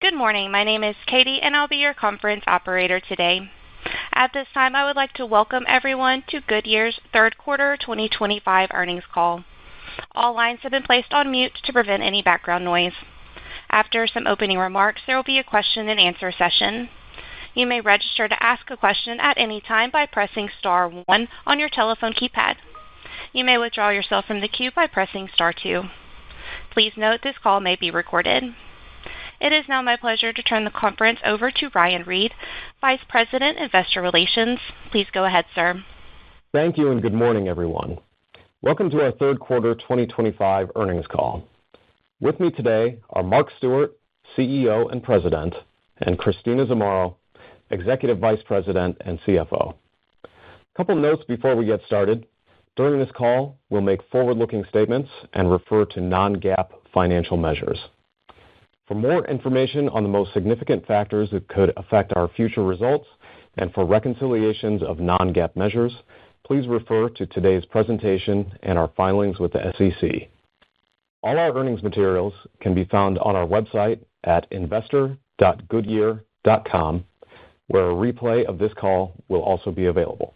Good morning. My name is Katie, and I'll be your conference operator today. At this time, I would like to welcome everyone to Goodyear's third quarter 2025 earnings call. All lines have been placed on mute to prevent any background noise. After some opening remarks, there will be a question-and-answer session. You may register to ask a question at any time by pressing star 1 on your telephone keypad. You may withdraw yourself from the queue by pressing star 2. Please note this call may be recorded. It is now my pleasure to turn the conference over to Ryan Reed, Vice President, Investor Relations. Please go ahead, sir. Thank you and good morning, everyone. Welcome to our third quarter 2025 earnings call. With me today are Mark Stewart, CEO and President, and Christina Zamarro, Executive Vice President and CFO. A couple notes before we get started. During this call, we'll make forward-looking statements and refer to non-GAAP financial measures. For more information on the most significant factors that could affect our future results and for reconciliations of non-GAAP measures, please refer to today's presentation and our filings with the SEC. All our earnings materials can be found on our website at investor.goodyear.com, where a replay of this call will also be available.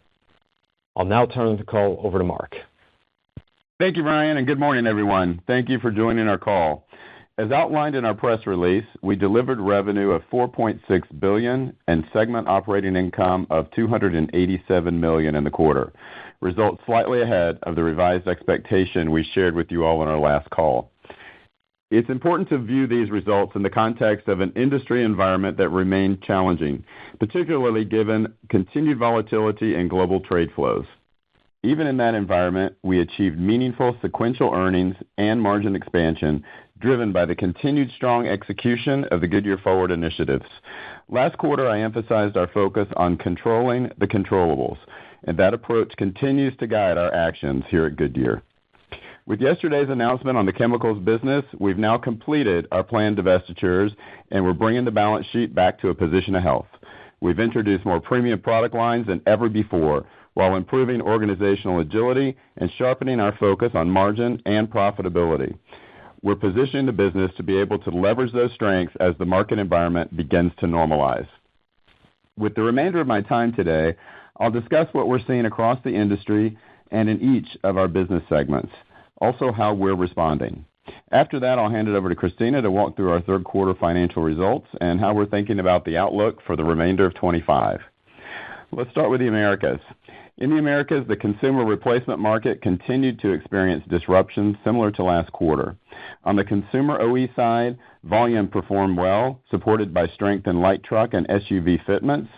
I'll now turn the call over to Mark. Thank you, Ryan, and good morning, everyone. Thank you for joining our call. As outlined in our press release, we delivered revenue of $4.6 billion and segment operating income of $287 million in the quarter, results slightly ahead of the revised expectation we shared with you all on our last call. It's important to view these results in the context of an industry environment that remained challenging, particularly given continued volatility in global trade flows. Even in that environment, we achieved meaningful sequential earnings and margin expansion driven by the continued strong execution of the Goodyear Forward initiatives. Last quarter, I emphasized our focus on controlling the controllables, and that approach continues to guide our actions here at Goodyear. With yesterday's announcement on the chemicals business, we've now completed our planned divestitures, and we're bringing the balance sheet back to a position of health. We've introduced more premium product lines than ever before, while improving organizational agility and sharpening our focus on margin and profitability. We're positioning the business to be able to leverage those strengths as the market environment begins to normalize. With the remainder of my time today, I'll discuss what we're seeing across the industry and in each of our business segments, also how we're responding. After that, I'll hand it over to Christina to walk through our third quarter financial results and how we're thinking about the outlook for the remainder of 2025. Let's start with the Americas. In the Americas, the consumer replacement market continued to experience disruptions similar to last quarter. On the consumer OE side, volume performed well, supported by strength in light truck and SUV fitments.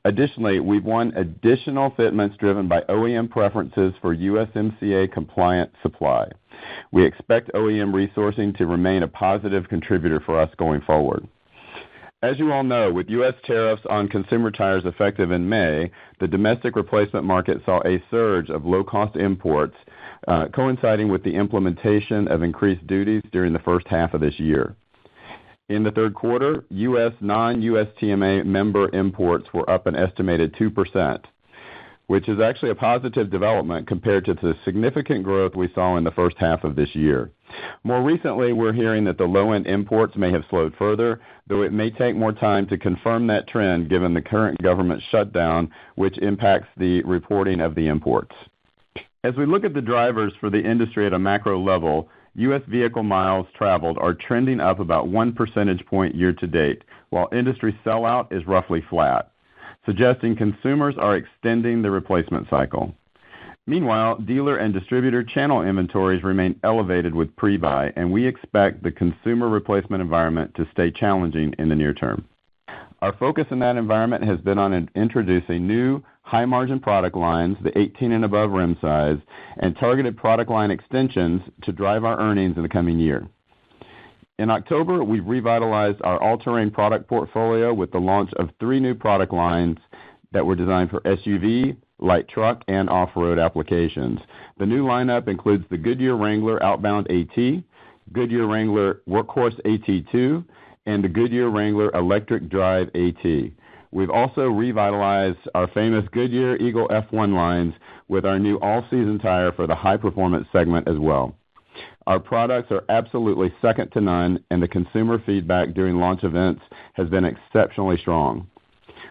Additionally, we've won additional fitments driven by OEM preferences for USMCA-compliant supply. We expect OEM resourcing to remain a positive contributor for us going forward. As you all know, with U.S. tariffs on consumer tires effective in May, the domestic replacement market saw a surge of low-cost imports, coinciding with the implementation of increased duties during the first half of this year. In the third quarter, U.S. non-USTMA member imports were up an estimated 2%, which is actually a positive development compared to the significant growth we saw in the first half of this year. More recently, we're hearing that the low-end imports may have slowed further, though it may take more time to confirm that trend given the current government shutdown, which impacts the reporting of the imports. As we look at the drivers for the industry at a macro level, U.S. vehicle miles traveled are trending up about 1 percentage point year to date, while industry sellout is roughly flat, suggesting consumers are extending the replacement cycle. Meanwhile, dealer and distributor channel inventories remain elevated with pre-buy, and we expect the consumer replacement environment to stay challenging in the near term. Our focus in that environment has been on introducing new high-margin product lines, the 18 and above rim size, and targeted product line extensions to drive our earnings in the coming year. In October, we've revitalized our all-terrain product portfolio with the launch of 3 new product lines that were designed for SUV, light truck, and off-road applications. The new lineup includes the Goodyear Wrangler Outbound AT, Goodyear Wrangler Workhorse AT2, and the Goodyear Wrangler Electric Drive AT. We've also revitalized our famous Goodyear Eagle F1 lines with our new all-season tire for the high-performance segment as well. Our products are absolutely second to none, and the consumer feedback during launch events has been exceptionally strong.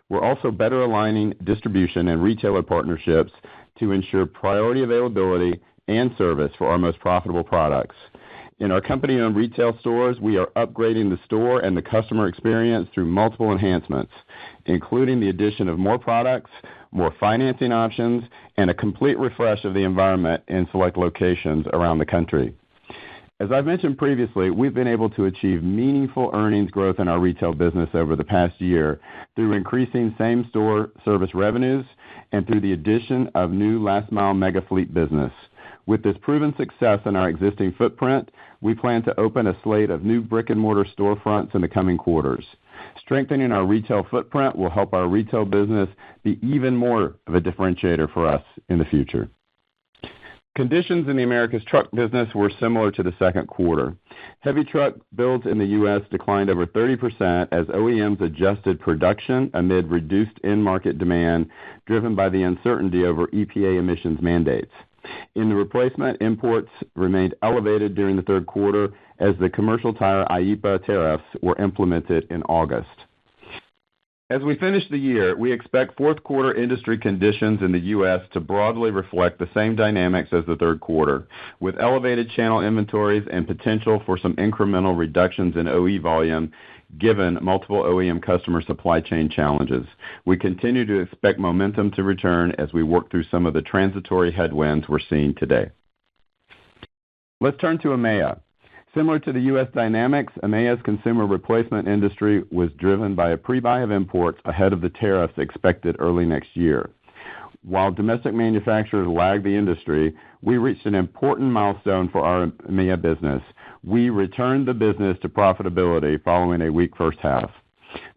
We're also better aligning distribution and retailer partnerships to ensure priority availability and service for our most profitable products. In our company-owned retail stores, we are upgrading the store and the customer experience through multiple enhancements, including the addition of more products, more financing options, and a complete refresh of the environment in select locations around the country. As I've mentioned previously, we've been able to achieve meaningful earnings growth in our retail business over the past year through increasing same-store service revenues and through the addition of new last-mile mega fleet business. With this proven success in our existing footprint, we plan to open a slate of new brick-and-mortar storefronts in the coming quarters. Strengthening our retail footprint will help our retail business be even more of a differentiator for us in the future. Conditions in the Americas truck business were similar to the second quarter. Heavy truck builds in the U.S. declined over 30% as OEMs adjusted production amid reduced end-market demand driven by the uncertainty over EPA emissions mandates. In the replacement, imports remained elevated during the third quarter as the commercial tire IEEPA tariffs were implemented in August. As we finish the year, we expect fourth quarter industry conditions in the U.S. to broadly reflect the same dynamics as the third quarter, with elevated channel inventories and potential for some incremental reductions in OE volume given multiple OEM customer supply chain challenges. We continue to expect momentum to return as we work through some of the transitory headwinds we're seeing today. Let's turn to EMEA. Similar to the U.S. dynamics, EMEA's consumer replacement industry was driven by a pre-buy of imports ahead of the tariffs expected early next year. While domestic manufacturers lagged the industry, we reached an important milestone for our EMEA business. We returned the business to profitability following a weak first half.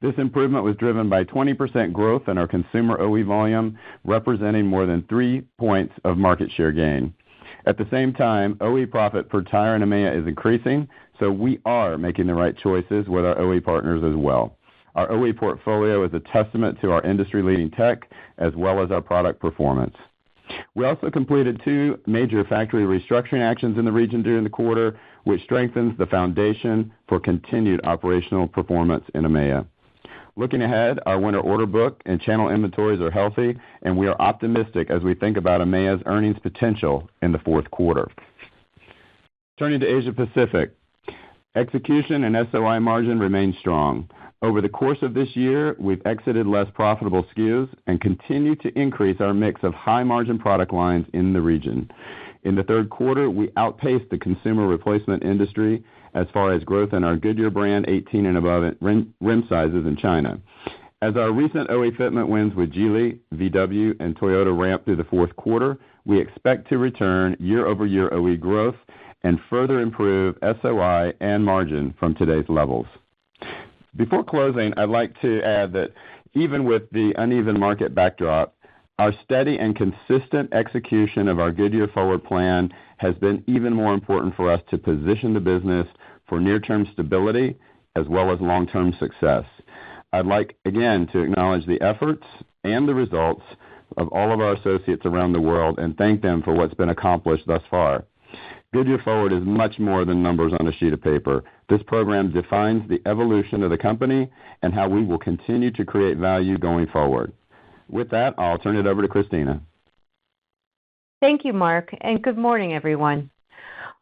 This improvement was driven by 20% growth in our consumer OE volume, representing more than 3 points of market share gain. At the same time, OE profit per tire in EMEA is increasing, so we are making the right choices with our OE partners as well. Our OE portfolio is a testament to our industry-leading tech as well as our product performance. We also completed 2 major factory restructuring actions in the region during the quarter, which strengthens the foundation for continued operational performance in EMEA. Looking ahead, our winter order book and channel inventories are healthy, and we are optimistic as we think about EMEA's earnings potential in the fourth quarter. Turning to Asia Pacific, execution and SOI margin remain strong. Over the course of this year, we've exited less profitable SKUs and continue to increase our mix of high-margin product lines in the region. In the third quarter, we outpaced the consumer replacement industry as far as growth in our Goodyear brand 18 and above rim sizes in China. As our recent OE fitment wins with Geely, VW, and Toyota ramp through the fourth quarter, we expect to return year-over-year OE growth and further improve SOI and margin from today's levels. Before closing, I'd like to add that even with the uneven market backdrop, our steady and consistent execution of our Goodyear Forward plan has been even more important for us to position the business for near-term stability as well as long-term success. I'd like, again, to acknowledge the efforts and the results of all of our associates around the world and thank them for what's been accomplished thus far. Goodyear Forward is much more than numbers on a sheet of paper. This program defines the evolution of the company and how we will continue to create value going forward. With that, I'll turn it over to Christina. Thank you, Mark, and good morning, everyone.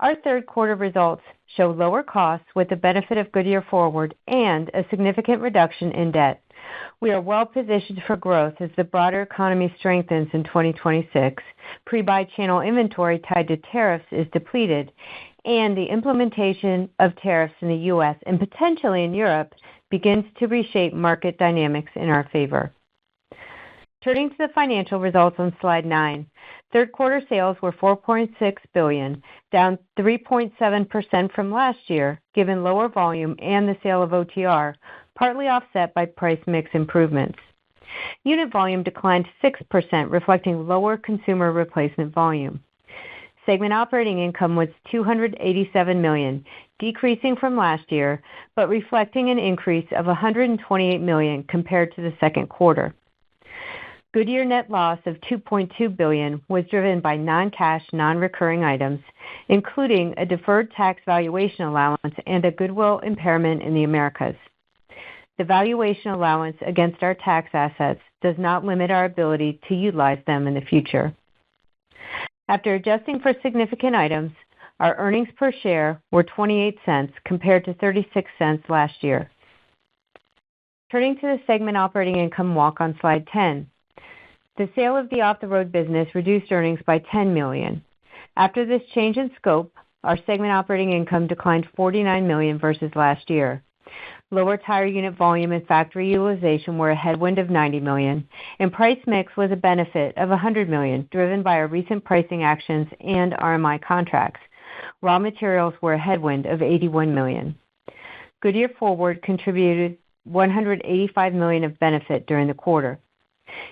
Our third quarter results show lower costs with the benefit of Goodyear Forward and a significant reduction in debt. We are well positioned for growth as the broader economy strengthens in 2026, pre-buy channel inventory tied to tariffs is depleted, and the implementation of tariffs in the U.S. and potentially in Europe begins to reshape market dynamics in our favor. Turning to the financial results on slide 9, third quarter sales were $4.6 billion, down 3.7% from last year, given lower volume and the sale of OTR, partly offset by price mix improvements. Unit volume declined 6%, reflecting lower consumer replacement volume. Segment operating income was $287 million, decreasing from last year, but reflecting an increase of $128 million compared to the second quarter. Goodyear net loss of $2.2 billion was driven by non-cash, non-recurring items, including a deferred tax valuation allowance and a goodwill impairment in the Americas. The valuation allowance against our tax assets does not limit our ability to utilize them in the future. After adjusting for significant items, our earnings per share were 28 cents compared to 36 cents last year. Turning to the segment operating income walk on slide 10. The sale of the off-the-road business reduced earnings by $10 million. After this change in scope, our segment operating income declined $49 million versus last year. Lower tire unit volume and factory utilization were a headwind of $90 million, and price mix was a benefit of $100 million, driven by our recent pricing actions and RMI contracts. Raw materials were a headwind of $81 million. Goodyear Forward contributed $185 million of benefit during the quarter.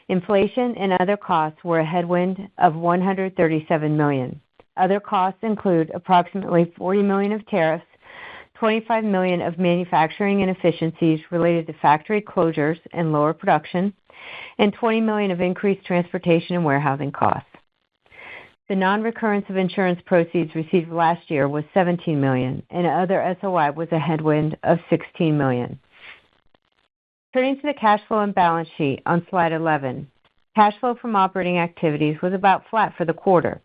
Inflation and other costs were a headwind of $137 million. Other costs include approximately $40 million of tariffs, $25 million of manufacturing inefficiencies related to factory closures and lower production, and $20 million of increased transportation and warehousing costs. The non-recurrence of insurance proceeds received last year was $17 million, and other SOI was a headwind of $16 million. Turning to the cash flow and balance sheet on slide 11. Cash flow from operating activities was about flat for the quarter.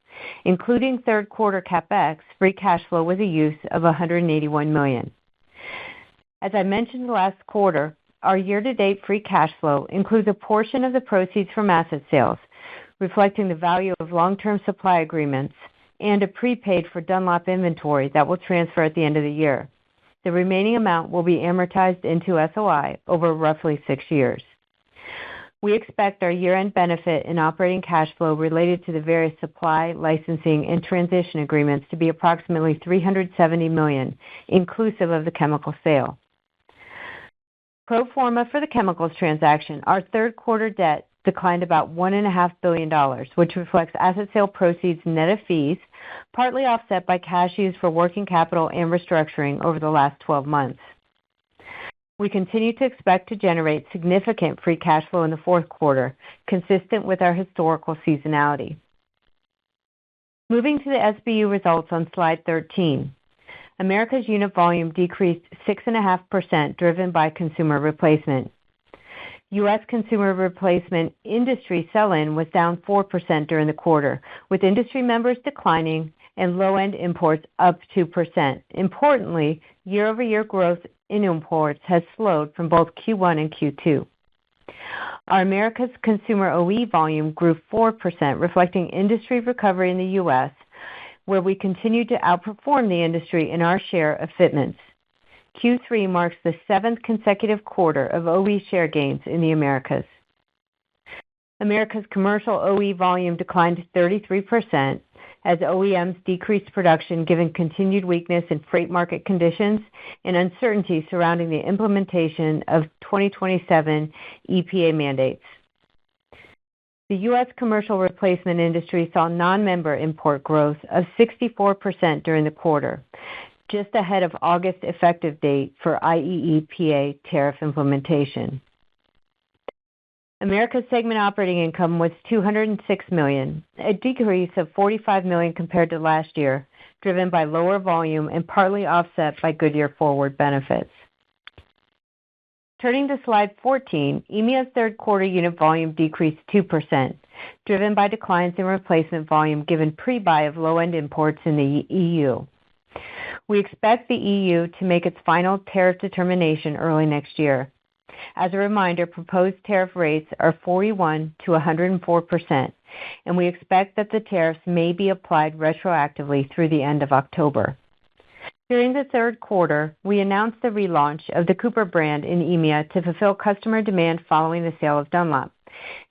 Including third quarter CapEx, free cash flow was a use of $181 million. As I mentioned last quarter, our year-to-date free cash flow includes a portion of the proceeds from asset sales, reflecting the value of long-term supply agreements and a prepaid for Dunlop inventory that will transfer at the end of the year. The remaining amount will be amortized into SOI over roughly 6 years. We expect our year-end benefit in operating cash flow related to the various supply, licensing, and transition agreements to be approximately $370 million, inclusive of the chemical sale. Pro forma for the chemicals transaction, our third quarter debt declined about $1.5 billion, which reflects asset sale proceeds net of fees, partly offset by cash used for working capital and restructuring over the last 12 months. We continue to expect to generate significant free cash flow in the fourth quarter, consistent with our historical seasonality. Moving to the SBU results on slide 13. America's unit volume decreased 6.5%, driven by consumer replacement. U.S. consumer replacement industry sell-in was down 4% during the quarter, with industry members declining and low-end imports up 2%. Importantly, year-over-year growth in imports has slowed from both Q1 and Q2. Our America's consumer OE volume grew 4%, reflecting industry recovery in the U.S., where we continue to outperform the industry in our share of fitments. Q3 marks the 7th consecutive quarter of OE share gains in the Americas. America's commercial OE volume declined 33% as OEMs decreased production given continued weakness in freight market conditions and uncertainty surrounding the implementation of 2027 EPA mandates. The U.S. commercial replacement industry saw non-member import growth of 64% during the quarter, just ahead of August effective date for IEEPA tariff implementation. America's segment operating income was $206 million, a decrease of $45 million compared to last year, driven by lower volume and partly offset by Goodyear Forward benefits. Turning to slide 14, EMEA's third quarter unit volume decreased 2%, driven by declines in replacement volume given pre-buy of low-end imports in the EU. We expect the EU to make its final tariff determination early next year. As a reminder, proposed tariff rates are 41 to 104%, and we expect that the tariffs may be applied retroactively through the end of October. During the third quarter, we announced the relaunch of the Cooper brand in EMEA to fulfill customer demand following the sale of Dunlop.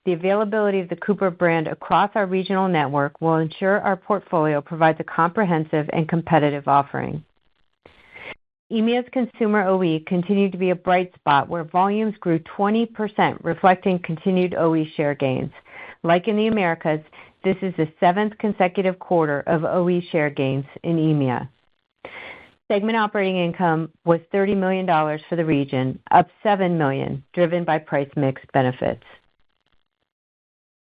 The availability of the Cooper brand across our regional network will ensure our portfolio provides a comprehensive and competitive offering. EMEA's consumer OE continued to be a bright spot where volumes grew 20%, reflecting continued OE share gains. Like in the Americas, this is the 7th consecutive quarter of OE share gains in EMEA. Segment operating income was $30 million for the region, up $7 million, driven by price mix benefits.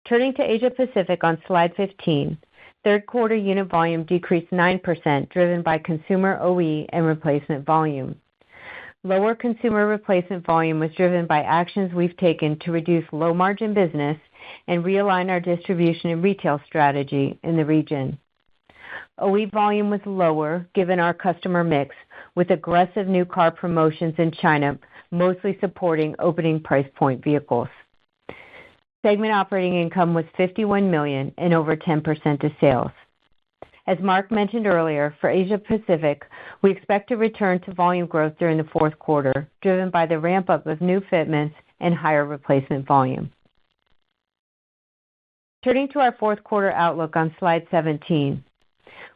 Turning to Asia Pacific on slide 15, third quarter unit volume decreased 9%, driven by consumer OE and replacement volume. Lower consumer replacement volume was driven by actions we've taken to reduce low-margin business and realign our distribution and retail strategy in the region. OE volume was lower given our customer mix, with aggressive new car promotions in China, mostly supporting opening price point vehicles. Segment operating income was $51 million and over 10% of sales. As Mark mentioned earlier, for Asia Pacific, we expect to return to volume growth during the fourth quarter, driven by the ramp-up of new fitments and higher replacement volume. Turning to our fourth quarter outlook on slide 17,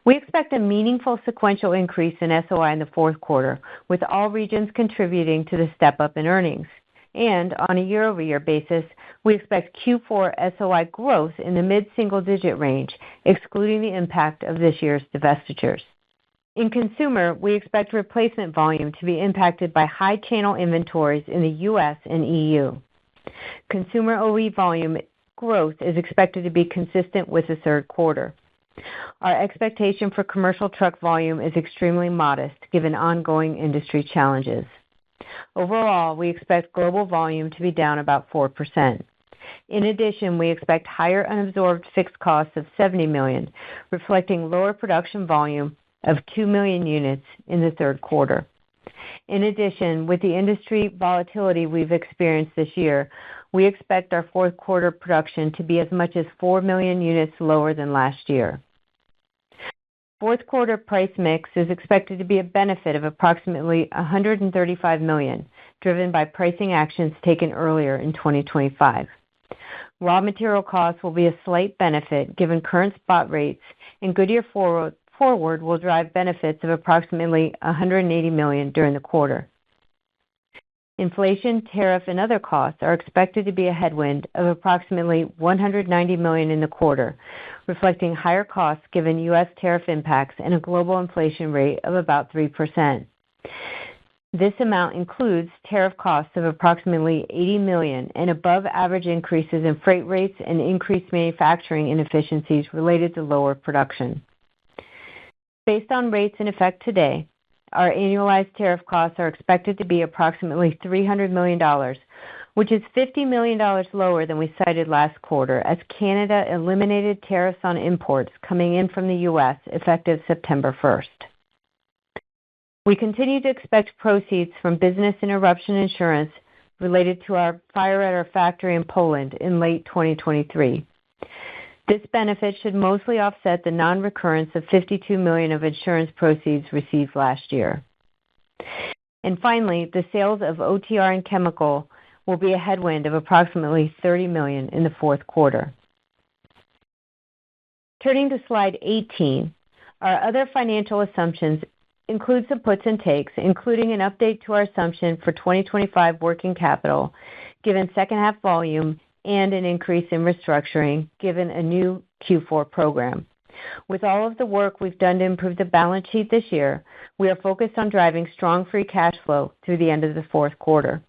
we expect a meaningful sequential increase in SOI in the fourth quarter, with all regions contributing to the step-up in earnings. And on a year-over-year basis, we expect Q4 SOI growth in the mid-single-digit range, excluding the impact of this year's divestitures. In consumer, we expect replacement volume to be impacted by high channel inventories in the U.S. and EU. Consumer OE volume growth is expected to be consistent with the third quarter. Our expectation for commercial truck volume is extremely modest, given ongoing industry challenges. Overall, we expect global volume to be down about 4%. In addition, we expect higher unabsorbed fixed costs of $70 million, reflecting lower production volume of 2 million units in the third quarter. In addition, with the industry volatility we've experienced this year, we expect our fourth quarter production to be as much as 4 million units lower than last year. Fourth quarter price mix is expected to be a benefit of approximately $135 million, driven by pricing actions taken earlier in 2025. Raw material costs will be a slight benefit given current spot rates, and Goodyear Forward will drive benefits of approximately $180 million during the quarter. Inflation, tariff, and other costs are expected to be a headwind of approximately $190 million in the quarter, reflecting higher costs given U.S. tariff impacts and a global inflation rate of about 3%. This amount includes tariff costs of approximately $80 million and above-average increases in freight rates and increased manufacturing inefficiencies related to lower production. Based on rates in effect today, our annualized tariff costs are expected to be approximately $300 million, which is $50 million lower than we cited last quarter, as Canada eliminated tariffs on imports coming in from the U.S. effective September 1st. We continue to expect proceeds from business interruption insurance related to our fire at our factory in Poland in late 2023. This benefit should mostly offset the non-recurrence of $52 million of insurance proceeds received last year. And finally, the sales of OTR and chemical will be a headwind of approximately $30 million in the fourth quarter. Turning to slide 18, our other financial assumptions include some puts and takes, including an update to our assumption for 2025 working capital, given second-half volume, and an increase in restructuring, given a new Q4 program. With all of the work we've done to improve the balance sheet this year, we are focused on driving strong free cash flow through the end of the fourth quarter.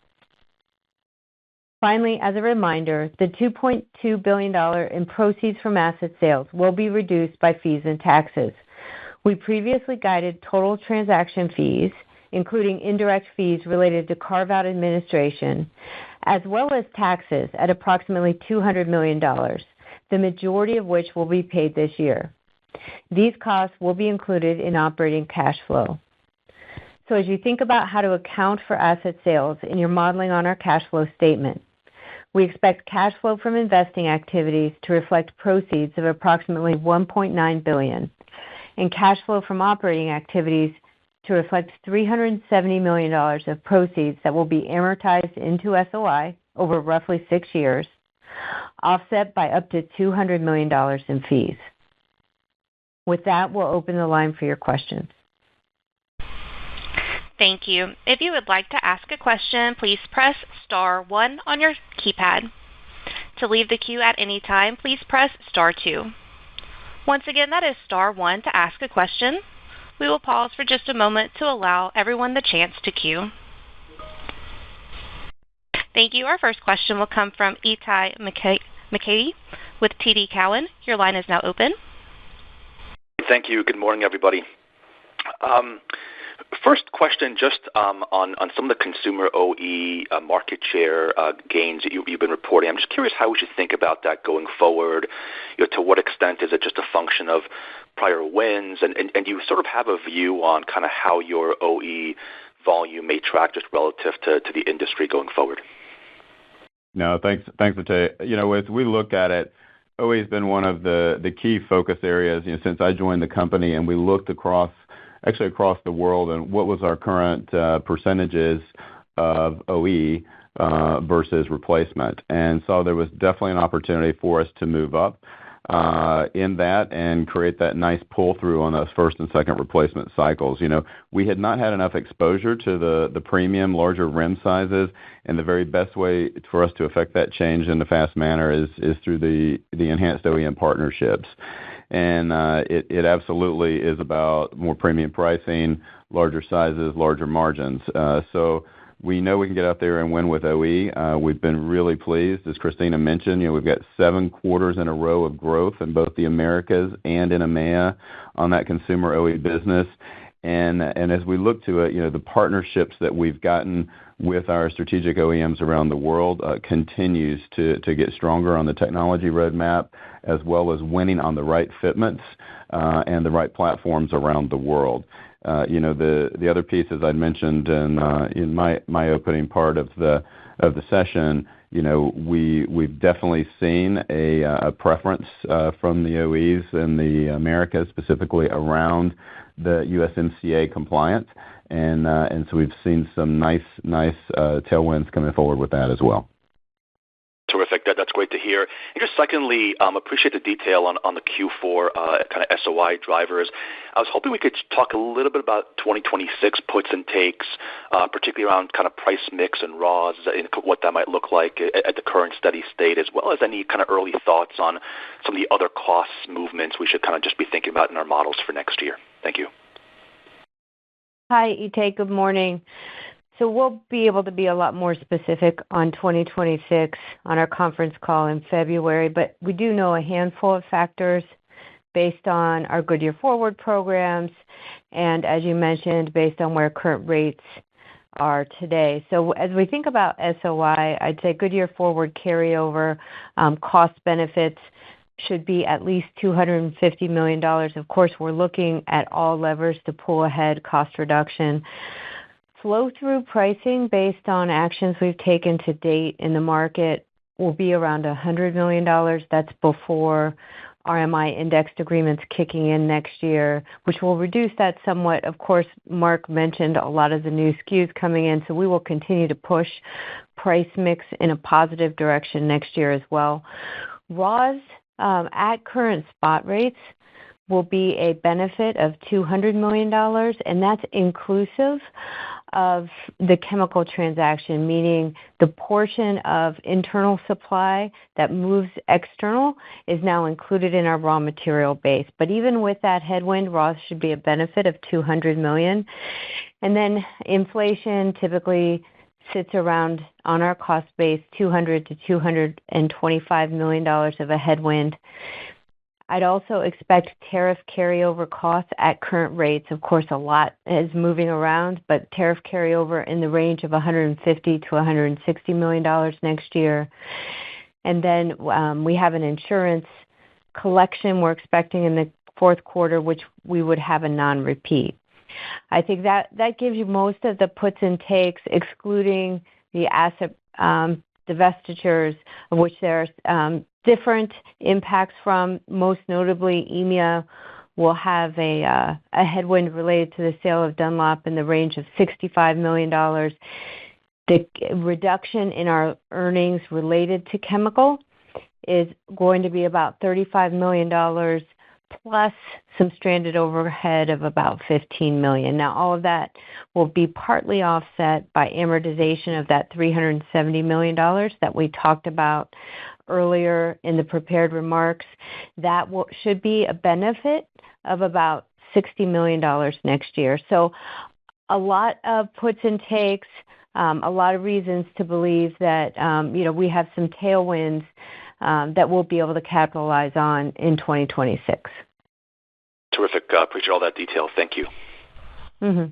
Finally, as a reminder, the $2.2 billion in proceeds from asset sales will be reduced by fees and taxes. We previously guided total transaction fees, including indirect fees related to carve-out administration, as well as taxes at approximately $200 million, the majority of which will be paid this year. These costs will be included in operating cash flow. So as you think about how to account for asset sales in your modeling on our cash flow statement, we expect cash flow from investing activities to reflect proceeds of approximately $1.9 billion, and cash flow from operating activities to reflect $370 million of proceeds that will be amortized into SOI over roughly 6 years, offset by up to $200 million in fees. With that, we'll open the line for your questions. Thank you. If you would like to ask a question, please press star 1 on your keypad. To leave the queue at any time, please press star 2. Once again, that is star 1 to ask a question. We will pause for just a moment to allow everyone the chance to queue. Thank you. Our first question will come from Itay Michaeli with TD Cowen. Your line is now open. Thank you. Good morning, everybody. First question, just on some of the consumer OE market share gains that you've been reporting. I'm just curious how we should think about that going forward. To what extent is it just a function of prior wins, and do you sort of have a view on kind of how your OE volume may track just relative to the industry going forward? No, thanks, Itay. As we look at it, OE has been one of the key focus areas since I joined the company, and we looked across the world and what was our current percentages of OE versus replacement, and so there was definitely an opportunity for us to move up in that and create that nice pull-through on those first and second replacement cycles. We had not had enough exposure to the premium, larger rim sizes, and the very best way for us to affect that change in a fast manner is through the enhanced OEM partnerships. And it absolutely is about more premium pricing, larger sizes, larger margins. So we know we can get out there and win with OE. We've been really pleased. As Christina mentioned, we've got 7 quarters in a row of growth in both the Americas and in EMEA on that consumer OE business. And as we look to it, the partnerships that we've gotten with our strategic OEMs around the world continues to get stronger on the technology roadmap, as well as winning on the right fitments and the right platforms around the world. The other piece, as I mentioned in my opening part of the session, we've definitely seen a preference from the OEs in the Americas, specifically around the USMCA compliance, and so we've seen some nice tailwinds coming forward with that as well. Terrific. That's great to hear. And just secondly, appreciate the detail on the Q4 kind of SOI drivers. I was hoping we could talk a little bit about 2026 puts and takes, particularly around kind of price mix and raws, and what that might look like at the current steady state, as well as any kind of early thoughts on some of the other cost movements we should kind of just be thinking about in our models for next year. Thank you. Hi, Itay. Good morning. So we'll be able to be a lot more specific on 2026 on our conference call in February, but we do know a handful of factors based on our Goodyear Forward programs and, as you mentioned, based on where current rates are today. So as we think about SOI, I'd say Goodyear Forward carryover cost benefits should be at least $250 million. Of course, we're looking at all levers to pull ahead cost reduction. Flow-through pricing based on actions we've taken to date in the market will be around $100 million. That's before RMI indexed agreements kicking in next year, which will reduce that somewhat. Of course, Mark mentioned a lot of the new SKUs coming in, so we will continue to push price mix in a positive direction next year as well. Raws at current spot rates will be a benefit of $200 million, and that's inclusive of the chemical transaction, meaning the portion of internal supply that moves external is now included in our raw material base. But even with that headwind, raws should be a benefit of $200 million. And then inflation typically sits around, on our cost base, $200 to $225 million of a headwind. I'd also expect tariff carryover costs at current rates. Of course, a lot is moving around, but tariff carryover in the range of $150 to $160 million next year. And then we have an insurance collection we're expecting in the fourth quarter, which we would have a non-repeat. I think that gives you most of the puts and takes, excluding the asset divestitures, of which there are different impacts from. Most notably, EMEA will have a headwind related to the sale of Dunlop in the range of $65 million. The reduction in our earnings related to chemical is going to be about $35 million, plus some stranded overhead of about $15 million. Now, all of that will be partly offset by amortization of that $370 million that we talked about earlier in the prepared remarks. That should be a benefit of about $60 million next year. So a lot of puts and takes, a lot of reasons to believe that we have some tailwinds that we'll be able to capitalize on in 2026. Terrific. Appreciate all that detail. Thank you. Mm-hmm.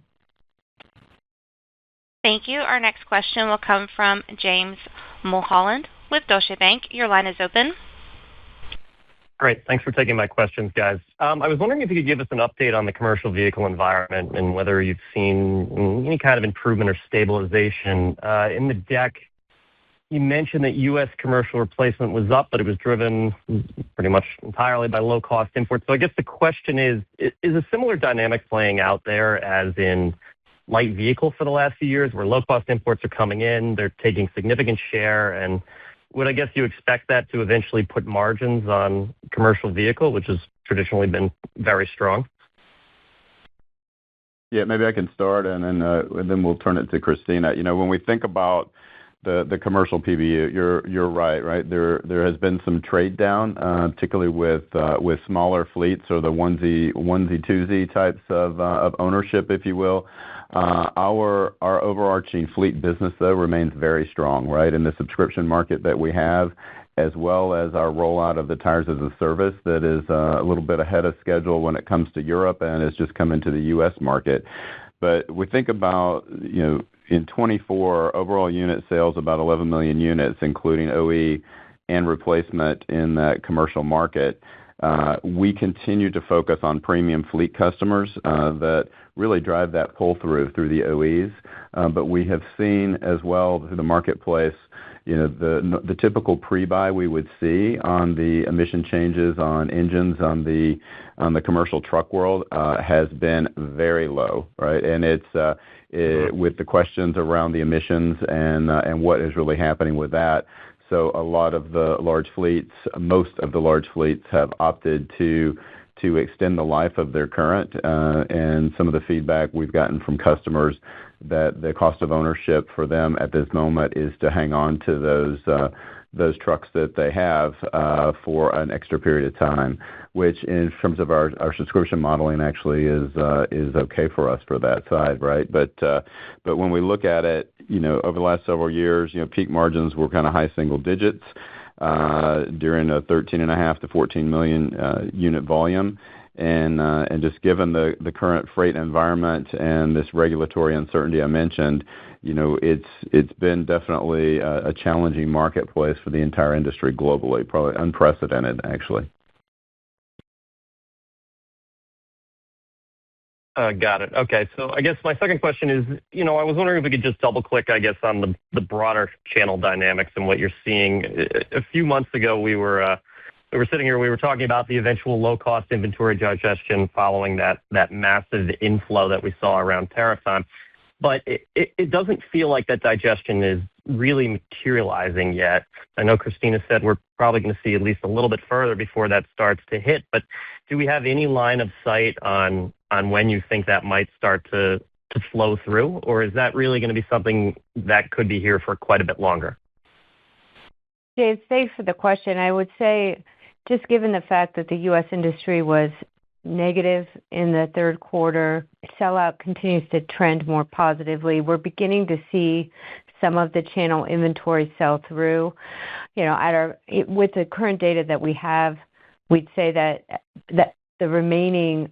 Thank you. Our next question will come from James Mulholland with Deutsche Bank. Your line is open. Great. Thanks for taking my questions, guys. I was wondering if you could give us an update on the commercial vehicle environment and whether you've seen any kind of improvement or stabilization. In the deck, you mentioned that U.S. commercial replacement was up, but it was driven pretty much entirely by low-cost imports. So I guess the question is a similar dynamic playing out there as in light vehicle for the last few years, where low-cost imports are coming in, they're taking significant share, and would I guess you expect that to eventually put margins on commercial vehicle, which has traditionally been very strong? Yeah, maybe I can start, and then we'll turn it to Christina. When we think about the commercial PVU, you're right. There has been some trade down, particularly with smaller fleets or the onesie twosie types of ownership, if you will. Our overarching fleet business, though, remains very strong, right? In the subscription market that we have, as well as our rollout of the tires as a service that is a little bit ahead of schedule when it comes to Europe and has just come into the U.S. market. But we think about, in 24 overall unit sales, about 11 million units, including OE and replacement in that commercial market. We continue to focus on premium fleet customers that really drive that pull-through through the OEs. But we have seen as well through the marketplace, the typical pre-buy we would see on the emission changes on engines on the commercial truck world has been very low, right? And it's with the questions around the emissions and what is really happening with that. So a lot of the large fleets, most of the large fleets have opted to extend the life of their current, and some of the feedback we've gotten from customers that the cost of ownership for them at this moment is to hang on to those trucks that they have for an extra period of time, which in terms of our subscription modeling actually is okay for us for that side, right? But when we look at it, over the last several years, peak margins were kind of high single digits during a 13.5 to 14 million unit volume. And just given the current freight environment and this regulatory uncertainty I mentioned, it's been definitely a challenging marketplace for the entire industry globally, probably unprecedented, actually. Got it. Okay. So I guess my second question is, I was wondering if we could just double click, I guess, on the broader channel dynamics and what you're seeing. A few months ago, we were sitting here, we were talking about the eventual low-cost inventory digestion following that massive inflow that we saw around tariff time. But it doesn't feel like that digestion is really materializing yet. I know Christina said we're probably going to see at least a little bit further before that starts to hit, but do we have any line of sight on when you think that might start to flow through, or is that really going to be something that could be here for quite a bit longer? Dave, thanks for the question. I would say, just given the fact that the U.S. industry was negative in the third quarter, sellout continues to trend more positively. We're beginning to see some of the channel inventory sell through. With the current data that we have, we'd say that the remaining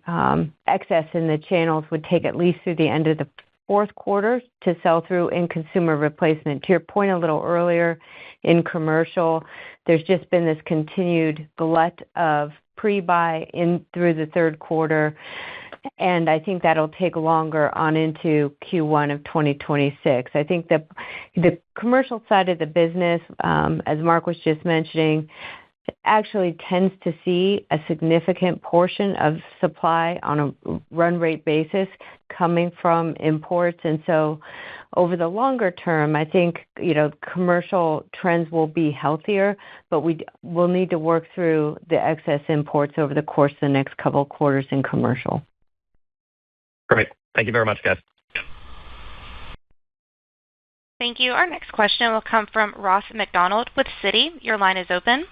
excess in the channels would take at least through the end of the fourth quarter to sell through in consumer replacement. To your point a little earlier, in commercial, there's just been this continued glut of pre-buy in through the third quarter, and I think that'll take longer on into Q1 of 2026. I think that the commercial side of the business, as Mark was just mentioning, actually tends to see a significant portion of supply on a run rate basis coming from imports. And so over the longer term, I think, commercial trends will be healthier, but we'll need to work through the excess imports over the course of the next couple of quarters in commercial. Great. Thank you very much, guys. Thank you. Our next question will come from Ross McDonald with Citi. Your line is open.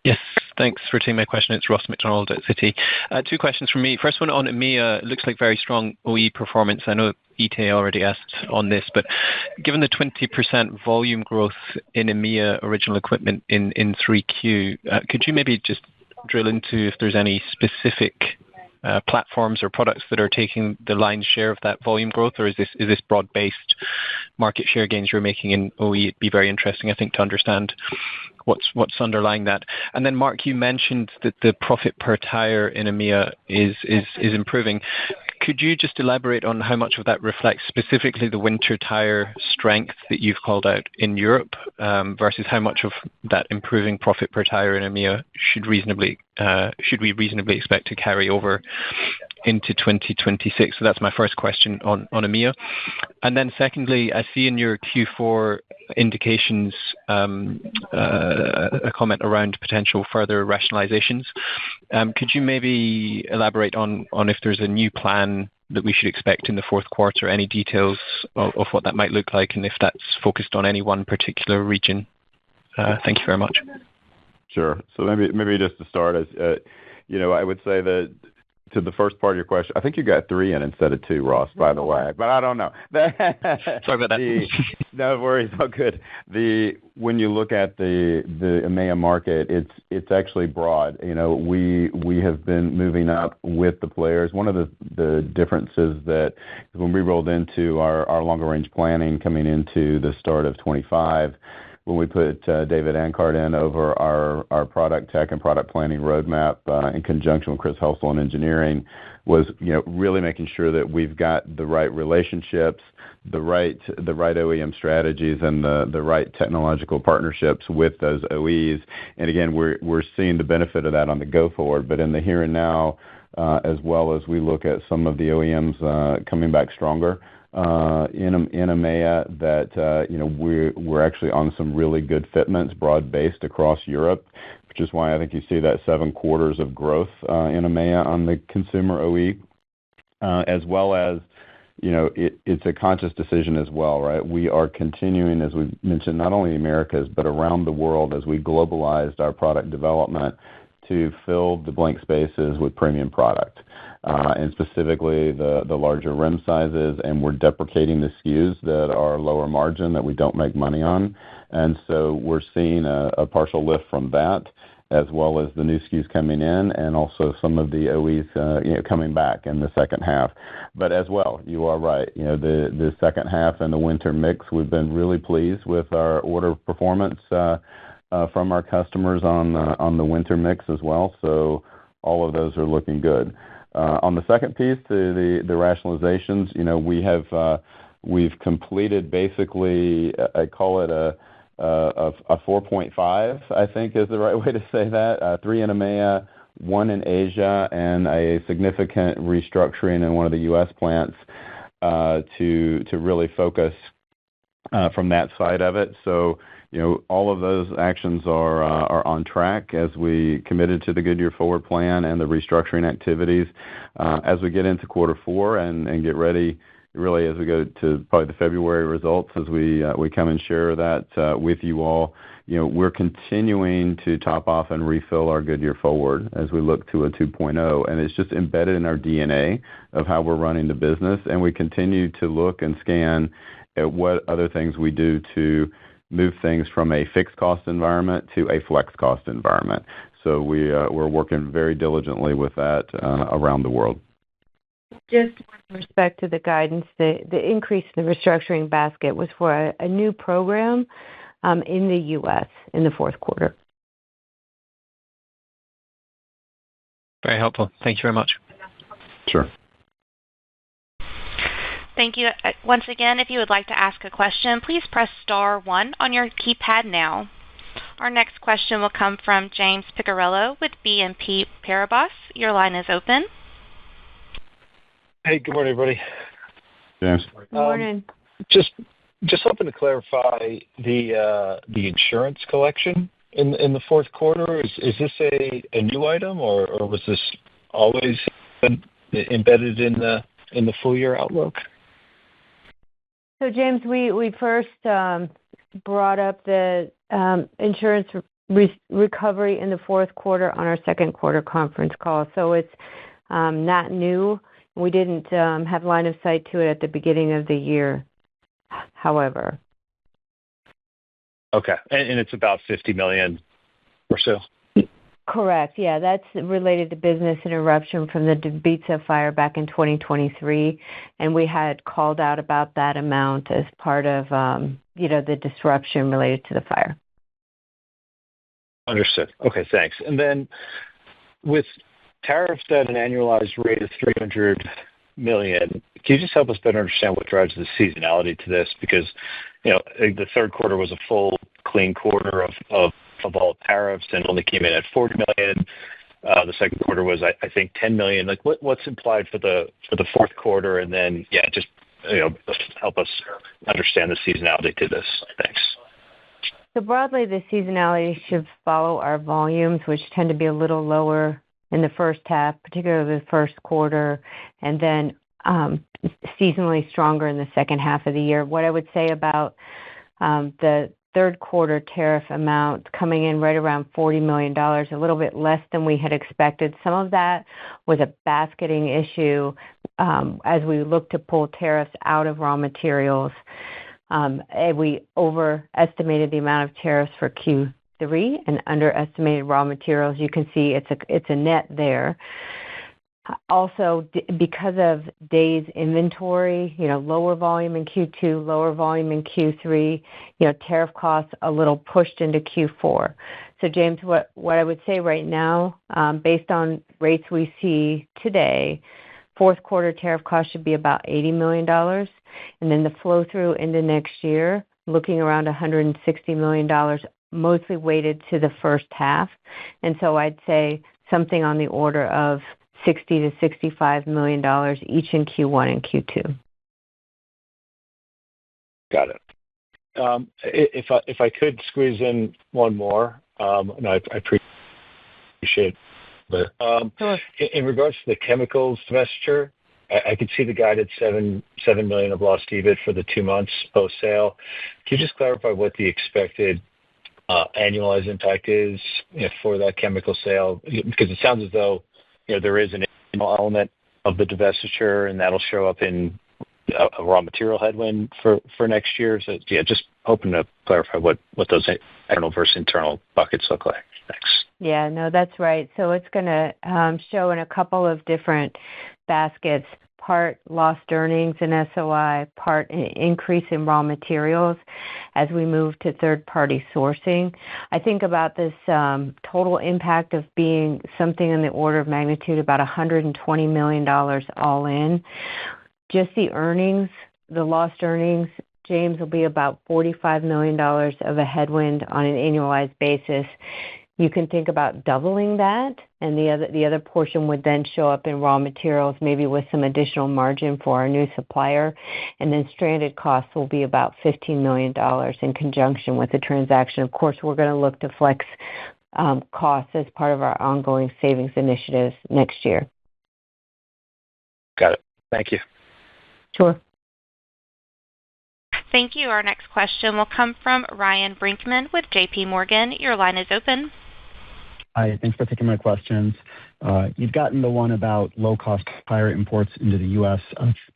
Yes, thanks for taking my question. It's Ross McDonald at Citi. Two questions from me. First one on EMEA. Looks like very strong OE performance. I know Itay already asked on this, but given the 20% volume growth in EMEA original equipment in 3Q, could you maybe just drill into if there's any specific platforms or products that are taking the lion's share of that volume growth, or is this broad-based market share gains you're making in OE? It'd be very interesting, I think, to understand what's underlying that. And then, Mark, you mentioned that the profit per tire in EMEA is improving. Could you just elaborate on how much of that reflects specifically the winter tire strength that you've called out in Europe versus how much of that improving profit per tire in EMEA should we reasonably expect to carry over into 2026? So that's my first question on EMEA. And then secondly, I see in your Q4 indications a comment around potential further rationalizations. Could you maybe elaborate on if there's a new plan that we should expect in the fourth quarter, any details of what that might look like, and if that's focused on any one particular region? Thank you very much. Sure. So maybe just to start, I would say that to the first part of your question, I think you got 3 in instead of 2, Ross, by the way, but I don't know. Sorry about that. No worries, all good. When you look at the EMEA market, it's actually broad. We have been moving up with the players. One of the differences that when we rolled into our longer range planning coming into the start of 25, when we put David Ankart in over our product tech and product planning roadmap in conjunction with Chris Helsel in engineering, was really making sure that we've got the right relationships, the right OEM strategies, and the right technological partnerships with those OEs. And again, we're seeing the benefit of that on the go forward, but in the here and now, as well as we look at some of the OEMs coming back stronger. In EMEA, that we're actually on some really good fitments, broad-based across Europe, which is why I think you see that 7 quarters of growth in EMEA on the consumer OE, as well as it's a conscious decision as well, right? We are continuing, as we mentioned, not only Americas but around the world as we globalized our product development to fill the blank spaces with premium product. And specifically the larger rim sizes, and we're deprecating the SKUs that are lower margin that we don't make money on. And so we're seeing a partial lift from that, as well as the new SKUs coming in, and also some of the OEs coming back in the second half. But as well, you are right. The second half and the winter mix, we've been really pleased with our order performance from our customers on the winter mix as well. So all of those are looking good. On the second piece, the rationalizations, we've completed basically, I call it a 4.5, I think is the right way to say that. 3 in EMEA, 1 in Asia, and a significant restructuring in one of the U.S. plants to really focus from that side of it. So all of those actions are on track as we committed to the Goodyear Forward plan and the restructuring activities. As we get into quarter 4 and get ready, really as we go to probably the February results, as we come and share that with you all, we're continuing to top off and refill our Goodyear Forward as we look to a 2.0, and it's just embedded in our DNA of how we're running the business, and we continue to look and scan at what other things we do to move things from a fixed cost environment to a flex cost environment. So we're working very diligently with that around the world. Just with respect to the guidance, the increase in the restructuring basket was for a new program in the U.S. in the fourth quarter. Very helpful. Thank you very much. Sure. Thank you. Once again, if you would like to ask a question, please press star 1 on your keypad now. Our next question will come from James Picariello with BNP Paribas. Your line is open. Hey, good morning, everybody. James. Good morning. Just hoping to clarify the insurance collection in the fourth quarter. Is this a new item, or was this always embedded in the full year outlook? So, James, we first brought up the insurance recovery in the fourth quarter on our second quarter conference call. So it's not new. We didn't have line of sight to it at the beginning of the year, however. Okay. And it's about $50 million or so? Correct. Yeah, that's related to business interruption from the Dubitsa fire back in 2023, and we had called out about that amount as part of, the disruption related to the fire. Understood. Okay, thanks. And then with tariffs at an annualized rate of $300 million, can you just help us better understand what drives the seasonality to this? Because, the third quarter was a full, clean quarter of all tariffs and only came in at $40 million. The second quarter was, I think, $10 million. Like, what's implied for the fourth quarter? And then, just help us understand the seasonality to this. Thanks. So broadly, the seasonality should follow our volumes, which tend to be a little lower in the first half, particularly the first quarter, and then seasonally stronger in the second half of the year. What I would say about the third quarter tariff amount coming in right around $40 million, a little bit less than we had expected. Some of that was a basketing issue as we look to pull tariffs out of raw materials. We overestimated the amount of tariffs for Q3 and underestimated raw materials. You can see it's a net there. Also, because of days inventory, lower volume in Q2, lower volume in Q3, tariff costs a little pushed into Q4. So, James, what I would say right now, based on rates we see today, fourth quarter tariff costs should be about $80 million. And then the flow through into next year, looking around $160 million, mostly weighted to the first half. And so I'd say something on the order of $60 to $65 million each in Q1 and Q2. Got it. If I could squeeze in one more, and I appreciate it. Sure. In regards to the chemicals divestiture, I could see the guided $7 million of lost EBIT for the 2 months post sale. Can you just clarify what the expected annualized impact is for that chemical sale? Because it sounds as though there is an element of the divestiture, and that'll show up in a raw material headwind for next year. So, just hoping to clarify what those external versus internal buckets look like. Thanks. Yeah, no, that's right. So it's going to show in a couple of different baskets, part lost earnings in SOI, part increase in raw materials as we move to third-party sourcing. I think about this total impact of being something in the order of magnitude about $120 million all in. Just the earnings, the lost earnings, James, will be about $45 million of a headwind on an annualized basis. You can think about doubling that, and the other portion would then show up in raw materials, maybe with some additional margin for our new supplier. And then stranded costs will be about $15 million in conjunction with the transaction. Of course, we're going to look to flex costs as part of our ongoing savings initiatives next year. Got it. Thank you. Sure. Thank you. Our next question will come from Ryan Brinkman with JP Morgan. Your line is open. Hi, thanks for taking my questions. You've gotten the one about low-cost tire imports into the U.S.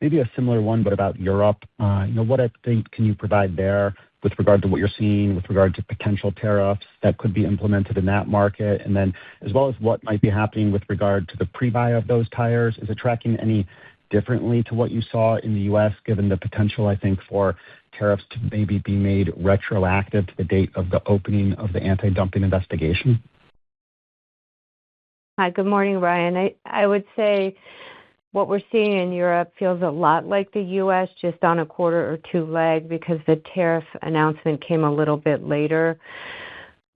Maybe a similar one, but about Europe. What update can you provide there with regard to what you're seeing with regard to potential tariffs that could be implemented in that market? And then as well as what might be happening with regard to the pre-buy of those tires. Is it tracking any differently to what you saw in the U.S., given the potential, I think, for tariffs to maybe be made retroactive to the date of the opening of the anti-dumping investigation? Hi, good morning, Ryan. I would say what we're seeing in Europe feels a lot like the U.S., just on a quarter or two lag because the tariff announcement came a little bit later.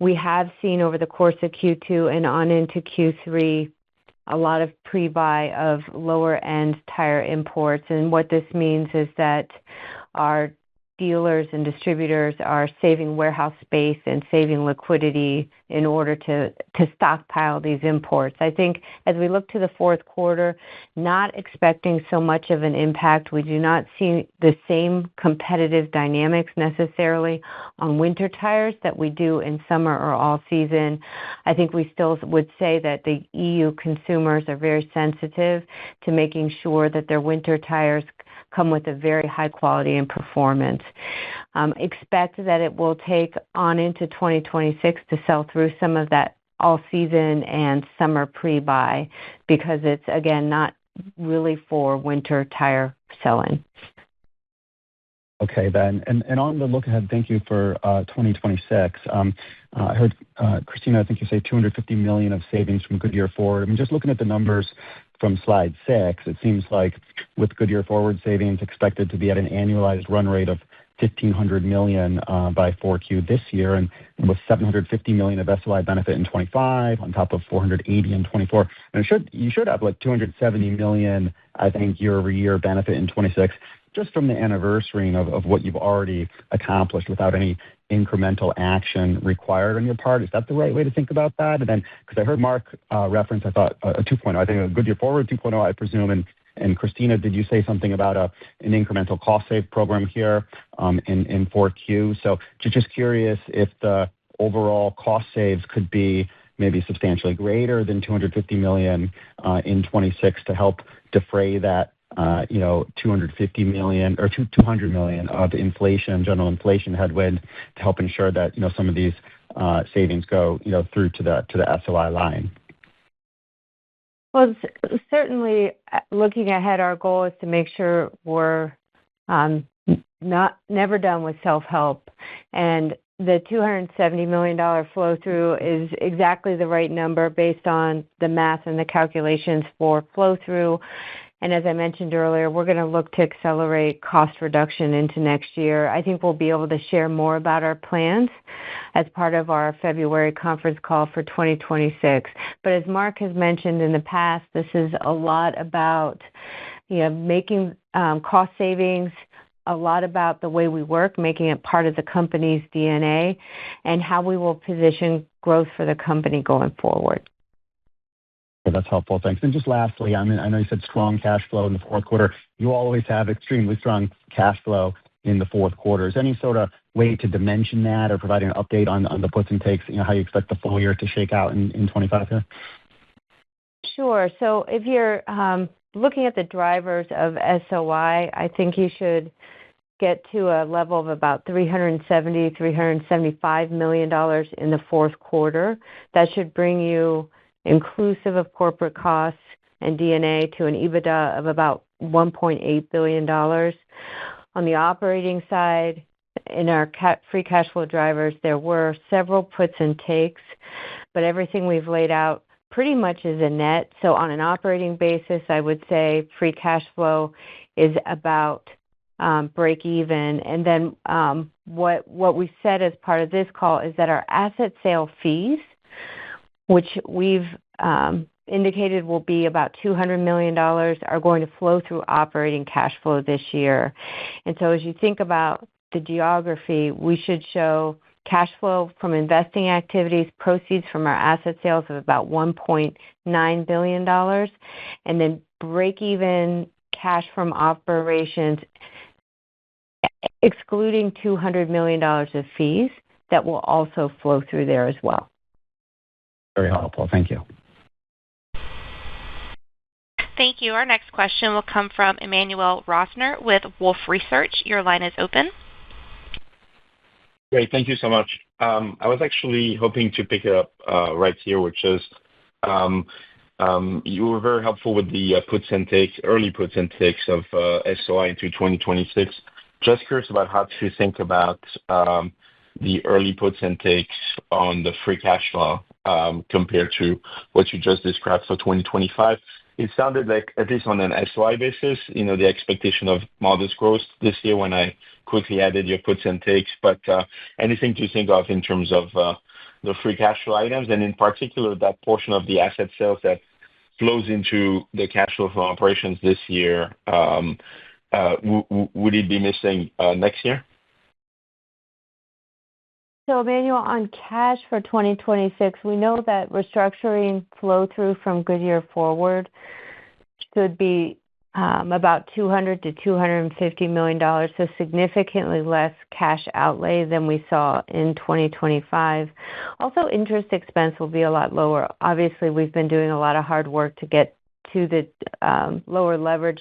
We have seen over the course of Q2 and on into Q3 a lot of pre-buy of lower-end tire imports. And what this means is that our dealers and distributors are saving warehouse space and saving liquidity in order to stockpile these imports. I think as we look to the fourth quarter, not expecting so much of an impact. We do not see the same competitive dynamics necessarily on winter tires that we do in summer or all season. I think we still would say that the EU consumers are very sensitive to making sure that their winter tires come with a very high quality and performance. Expect that it will take on into 2026 to sell through some of that all season and summer pre-buy because it's, again, not really for winter tire selling. Okay, then. And on the look ahead, thank you for 2026. I heard, Christina, I think you say $250 million of savings from Goodyear Forward. I mean, just looking at the numbers from slide 6, it seems like with Goodyear Forward savings expected to be at an annualized run rate of $1,500 million by 4Q this year, and with $750 million of SOI benefit in 25 on top of $480 in 24. And you should have like $270 million, I think, year-over-year benefit in 26, just from the anniversary of what you've already accomplished without any incremental action required on your part. Is that the right way to think about that? And then, because I heard Mark reference, I thought a 2.0, I think a Goodyear Forward 2.0, I presume, and Christina, did you say something about an incremental cost save program here in 4Q? So just curious if the overall cost saves could be maybe substantially greater than $250 million in 26 to help defray that $250 million or $200 million of inflation, general inflation headwind to help ensure that some of these savings go through to the SOI line. Well, certainly looking ahead, our goal is to make sure we're never done with self-help, and the $270 million flow through is exactly the right number based on the math and the calculations for flow through. And as I mentioned earlier, we're going to look to accelerate cost reduction into next year. I think we'll be able to share more about our plans as part of our February conference call for 2026. But as Mark has mentioned in the past, this is a lot about making cost savings, a lot about the way we work, making it part of the company's DNA, and how we will position growth for the company going forward. That's helpful. Thanks. And just lastly, I know you said strong cash flow in the fourth quarter. You always have extremely strong cash flow in the fourth quarter. Is there any sort of way to dimension that or provide an update on the puts and takes, how you expect the full year to shake out in 25 here? Sure. So if you're looking at the drivers of SOI, I think you should get to a level of about $375 million in the fourth quarter. That should bring you, inclusive of corporate costs and D&A, to an EBITDA of about $1.8 billion. On the operating side, in our free cash flow drivers, there were several puts and takes, but everything we've laid out pretty much is a net. So on an operating basis, I would say free cash flow is about break even. And then what we said as part of this call is that our asset sale fees, which we've indicated will be about $200 million, are going to flow through operating cash flow this year. And so as you think about the geography, we should show cash flow from investing activities, proceeds from our asset sales of about $1.9 billion, and then break-even cash from operations, excluding $200 million of fees, that will also flow through there as well. Very helpful. Thank you. Thank you. Our next question will come from Emmanuel Rosner with Wolfe Research. Your line is open. Great. Thank you so much. I was actually hoping to pick it up right here, which is you were very helpful with the early puts and takes of SOI into 2026. Just curious about how to think about the early puts and takes on the free cash flow compared to what you just described for 2025. It sounded like, at least on an SOI basis, the expectation of modest growth this year when I quickly added your puts and takes, but anything to think of in terms of the free cash flow items, and in particular, that portion of the asset sales that flows into the cash flow from operations this year, would it be missing next year? So, Emmanuel, on cash for 2026, we know that restructuring flow-through from Goodyear Forward should be about $200 to $250 million, so significantly less cash outlay than we saw in 2025. Also, interest expense will be a lot lower. Obviously, we've been doing a lot of hard work to get to the lower leverage,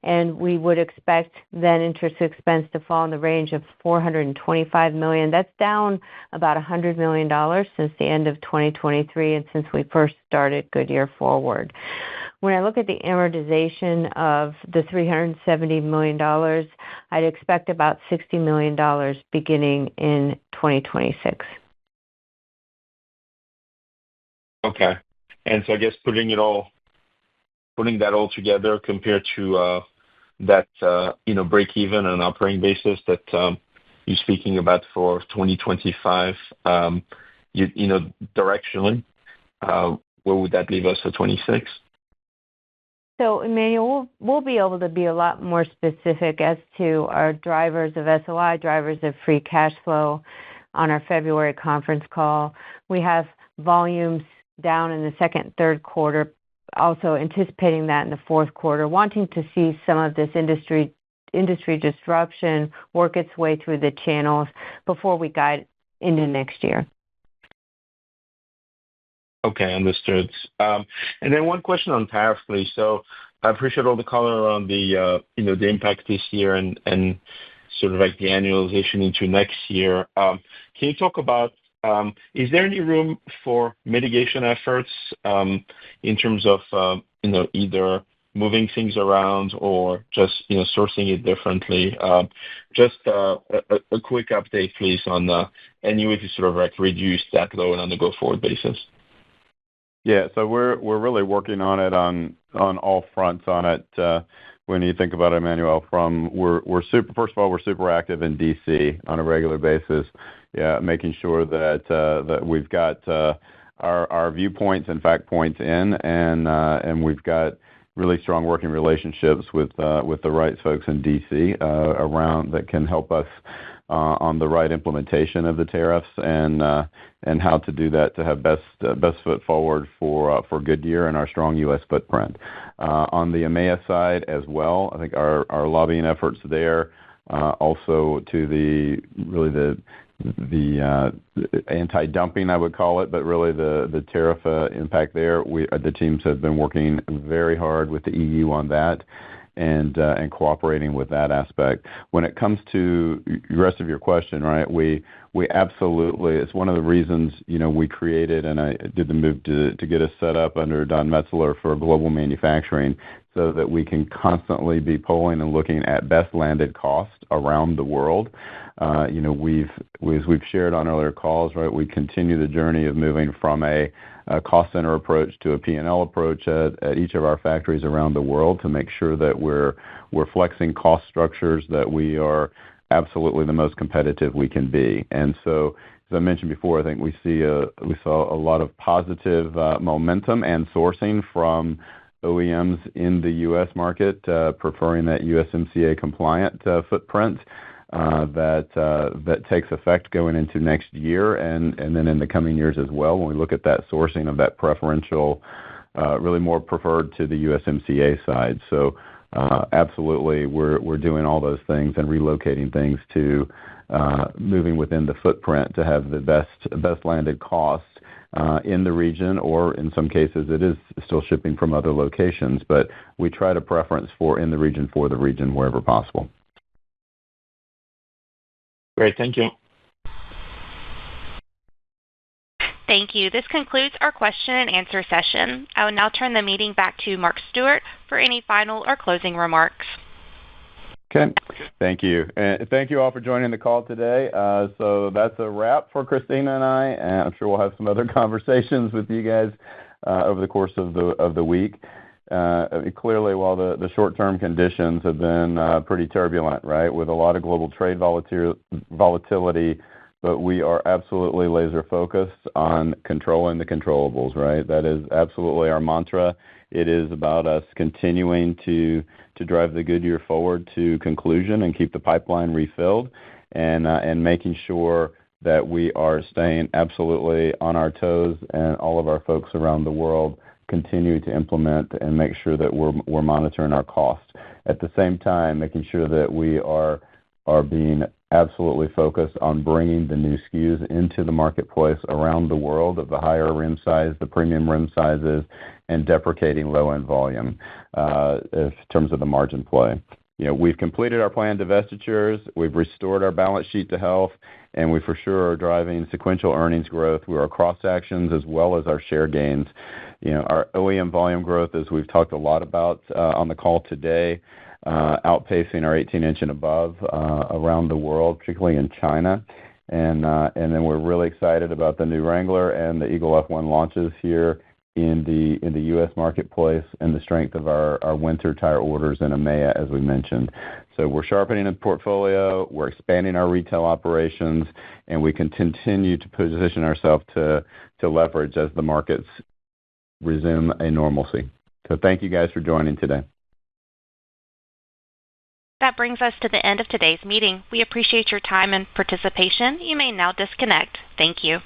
and we would expect then interest expense to fall in the range of $425 million. That's down about $100 million since the end of 2023 and since we first started Goodyear Forward. When I look at the amortization of the $370 million, I'd expect about $60 million beginning in 2026. Okay. And so I guess putting that all together compared to that break even on an operating basis that you're speaking about for 2025, directionally, where would that leave us for 26? So, Emmanuel, we'll be able to be a lot more specific as to our drivers of SOI, drivers of free cash flow on our February conference call. We have volumes down in the second, third quarter, also anticipating that in the fourth quarter, wanting to see some of this industry disruption work its way through the channels before we guide into next year. Okay, understood. And then one question on tariffs, please. So I appreciate all the color around the impact this year and sort of like the annualization into next year. Can you talk about, is there any room for mitigation efforts in terms of, either moving things around or just, sourcing it differently? Just a quick update, please, on any way to sort of like reduce that load on the go-forward basis. Yeah, so we're really working on it on all fronts on it. When you think about it, Emmanuel, first of all, we're super active in DC on a regular basis. Yeah, making sure that we've got our viewpoints and fact points in, and we've got really strong working relationships with the right folks in DC around that can help us on the right implementation of the tariffs and how to do that to have best foot forward for Goodyear and our strong U.S. footprint. On the EMEA side as well, I think our lobbying efforts there, also to the anti-dumping, I would call it, but really the tariff impact there. The teams have been working very hard with the EU on that and cooperating with that aspect. When it comes to the rest of your question, right, we absolutely, it's one of the reasons, we created and I did the move to get us set up under Don Metzler for global manufacturing so that we can constantly be polling and looking at best landed costs around the world. As we've shared on earlier calls, right, we continue the journey of moving from a cost center approach to a P&L approach at each of our factories around the world to make sure that we're flexing cost structures that we are absolutely the most competitive we can be. And so, as I mentioned before, I think we saw a lot of positive momentum and sourcing from OEMs in the U.S. market, preferring that USMCA compliant footprint that takes effect going into next year and then in the coming years as well. When we look at that sourcing of that preferential, really more preferred to the USMCA side. So absolutely, we're doing all those things and relocating things to moving within the footprint to have the best landed cost in the region, or in some cases it is still shipping from other locations, but we try to preference for the region wherever possible. Great, thank you. Thank you. This concludes our question and answer session. I will now turn the meeting back to Mark Stewart for any final or closing remarks. Okay, thank you. And thank you all for joining the call today. So that's a wrap for Christina and I, and I'm sure we'll have some other conversations with you guys over the course of the week. Clearly, while the short-term conditions have been pretty turbulent, right, with a lot of global trade volatility, but we are absolutely laser-focused on controlling the controllables, right? That is absolutely our mantra. It is about us continuing to drive the Goodyear forward to conclusion and keep the pipeline refilled and making sure that we are staying absolutely on our toes, and all of our folks around the world continue to implement and make sure that we're monitoring our costs. At the same time, making sure that we are being absolutely focused on bringing the new SKUs into the marketplace around the world of the higher rim size, the premium rim sizes, and deprecating low-end volume in terms of the margin play. We've completed our planned divestitures, we've restored our balance sheet to health, and we for sure are driving sequential earnings growth through our cross actions as well as our share gains. Our OEM volume growth, as we've talked a lot about on the call today, outpacing our 18-inch and above around the world, particularly in China. And then we're really excited about the new Wrangler and the Eagle F1 launches here in the U.S. marketplace, and the strength of our winter tire orders in EMEA, as we mentioned. So we're sharpening the portfolio, we're expanding our retail operations, and we can continue to position ourselves to leverage as the markets resume a normalcy. So thank you guys for joining today. That brings us to the end of today's meeting. We appreciate your time and participation. You may now disconnect. Thank you.